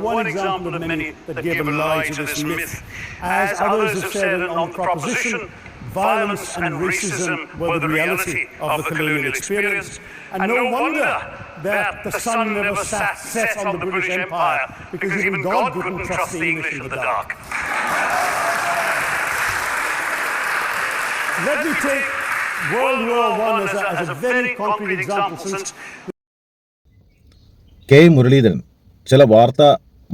one example of many that gave a lie to this myth. As others have said on the proposition, violence and racism were the reality of the colonial experience. And no wonder that the sun never set on the British Empire, because even God couldn't trust the English in the dark. Let me take World War I as a very concrete example. Since K Muraleedharan ചില വാർത്താ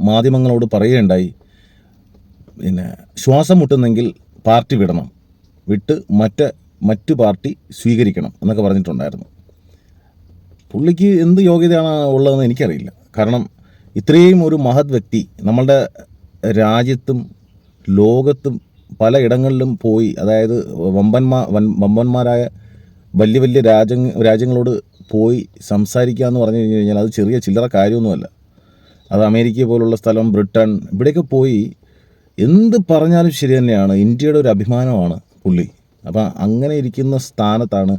മാധ്യമങ്ങളോട് പറയുകയുണ്ടായി, പിന്നെ ശ്വാസം മുട്ടുന്നെങ്കിൽ party വിടണം, വിട്ട് മറ്റു party സ്വീകരിക്കണം എന്നൊക്കെ പറഞ്ഞിട്ടുണ്ടായിരുന്നു. പുള്ളിക്ക് എന്ത് യോഗ്യതയാണ് ഉള്ളതെന്ന് എനിക്കറിയില്ല. കാരണം ഇത്രയും ഒരു മഹത് വ്യക്തി നമ്മളുടെ രാജ്യത്തും ലോകത്തും പലയിടങ്ങളിലും പോയി, അതായത് വമ്പന്മാരായ വലിയ വലിയ രാജ്യങ്ങളോട് പോയി സംസാരിക്കുക എന്ന് പറഞ്ഞു കഴിഞ്ഞാൽ അത് ചെറിയ ചില്ലറ കാര്യമൊന്നുമല്ല. അത് അമേരിക്ക പോലുള്ള സ്ഥലം, ബ്രിട്ടൻ, ഇവിടെയൊക്കെ പോയി എന്ത് പറഞ്ഞാലും ശരി തന്നെയാണ്. ഇന്ത്യയുടെ ഒരു അഭിമാനമാണ് പുള്ളി. അപ്പം അങ്ങനെ ഇരിക്കുന്ന സ്ഥാനത്താണ്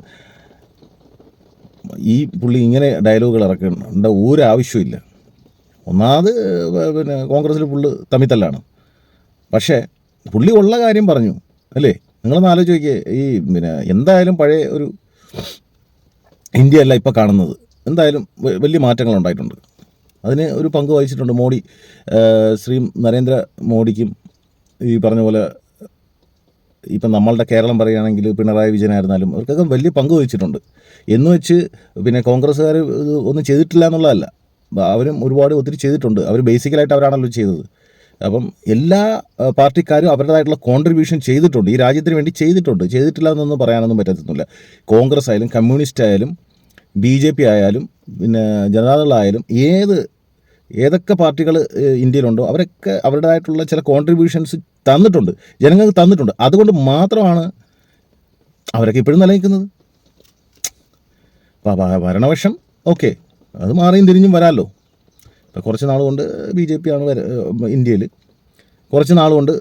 ഈ പുള്ളി ഇങ്ങനെ ഡയലോഗുകൾ ഇറക്കേണ്ട ഒരു ആവശ്യമില്ല. ഒന്നാമത് പിന്നെ കോൺഗ്രസ്സിൽ പുള്ളി തമ്മിത്തല്ലാണ്. പക്ഷേ പുള്ളി ഉള്ള കാര്യം പറഞ്ഞു അല്ലേ? നിങ്ങളൊന്ന് ആലോചിച്ച് നോക്കിയേ. ഈ പിന്നെ എന്തായാലും പഴയ ഒരു ഇന്ത്യയല്ല ഇപ്പോൾ കാണുന്നത്. എന്തായാലും വലിയ മാറ്റങ്ങളുണ്ടായിട്ടുണ്ട്. അതിന് ഒരു പങ്ക് വഹിച്ചിട്ടുണ്ട് മോഡി. ശ്രീ നരേന്ദ്ര മോഡിക്കും ഈ പറഞ്ഞ പോലെ ഇപ്പം നമ്മളുടെ കേരളം പറയുകയാണെങ്കിൽ പിണറായി വിജയനായിരുന്നാലും അവർക്കൊക്കെ വലിയ പങ്ക് വഹിച്ചിട്ടുണ്ട്. എന്ന് വെച്ച് പിന്നെ കോൺഗ്രസ്സുകാർ ഒന്നും ചെയ്തിട്ടില്ല എന്നുള്ളതല്ല, അവരും ഒത്തിരി ചെയ്തിട്ടുണ്ട്. അവർ ബേസിക്കലായിട്ട് അവരാണല്ലോ ചെയ്തത്. അപ്പം എല്ലാ പാർട്ടിക്കാരും അവരുടേതായിട്ടുള്ള കോൺട്രിബ്യൂഷൻ ചെയ്തിട്ടുണ്ട്, ഈ രാജ്യത്തിന് വേണ്ടി ചെയ്തിട്ടില്ല എന്നൊന്നും പറയാനൊന്നും പറ്റത്തൊന്നുമില്ല. കോൺഗ്രസ് ആയാലും കമ്മ്യൂണിസ്റ്റ് ആയാലും BJP ആയാലും പിന്നെ ജനതാദളായാലും ഏതൊക്കെ പാർട്ടികൾ ഇന്ത്യയിലുണ്ടോ അവരൊക്കെ അവരുടേതായിട്ടുള്ള ചില കോൺട്രിബ്യൂഷൻസ് തന്നിട്ടുണ്ട്, ജനങ്ങൾക്ക് തന്നിട്ടുണ്ട്. അതുകൊണ്ട് മാത്രമാണ് അവരൊക്കെ ഇപ്പോഴും നിലനിൽക്കുന്നത്. ഭരണപക്ഷം ഓക്കെ, അത് മാറിയും തിരിഞ്ഞും വരാമല്ലോ. ഇപ്പോൾ കുറച്ച് നാൾ കൊണ്ട് BJP ആണ് ഇന്ത്യയിൽ, കുറച്ച് നാൾ കൊണ്ട്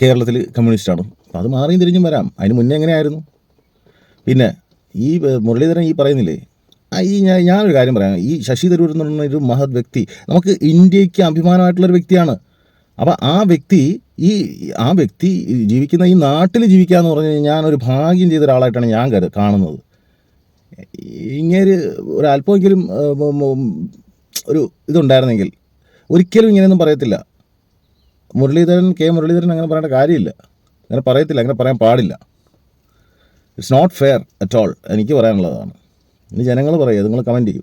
കേരളത്തിൽ കമ്മ്യൂണിസ്റ്റാണ്. അപ്പോൾ അത് മാറിയും തിരിഞ്ഞും വരാം. അതിന് മുന്നേ എങ്ങനെയായിരുന്നു? പിന്നെ ഈ മുരളീധരൻ ഈ പറയുന്നില്ലേ, ഞാനൊരു കാര്യം പറയാം. ഈ ശശി തരൂർ എന്ന് പറയുന്ന ഒരു മഹത് വ്യക്തി, നമുക്ക് ഇന്ത്യക്ക് അഭിമാനമായിട്ടുള്ളൊരു വ്യക്തിയാണ്. അപ്പോൾ ആ വ്യക്തി ജീവിക്കുന്ന ഈ നാട്ടിൽ ജീവിക്കുക എന്ന് പറഞ്ഞു കഴിഞ്ഞാൽ ഞാനൊരു ഭാഗ്യം ചെയ്ത ഒരാളായിട്ടാണ് ഞാൻ കാണുന്നത്. ഇങ്ങനെ ഒരു അല്പമെങ്കിലും ഒരു ഇതുണ്ടായിരുന്നെങ്കിൽ ഒരിക്കലും ഇങ്ങനെയൊന്നും പറയത്തില്ല. കെ മുരളീധരൻ അങ്ങനെ പറയേണ്ട കാര്യമില്ല, അങ്ങനെ പറയത്തില്ല, അങ്ങനെ പറയാൻ പാടില്ല. It's not fair at all. എനിക്ക് പറയാനുള്ളതാണ്. ഇനി ജനങ്ങൾ പറയുക, നിങ്ങൾ കമൻറ്റ് ചെയ്യൂ.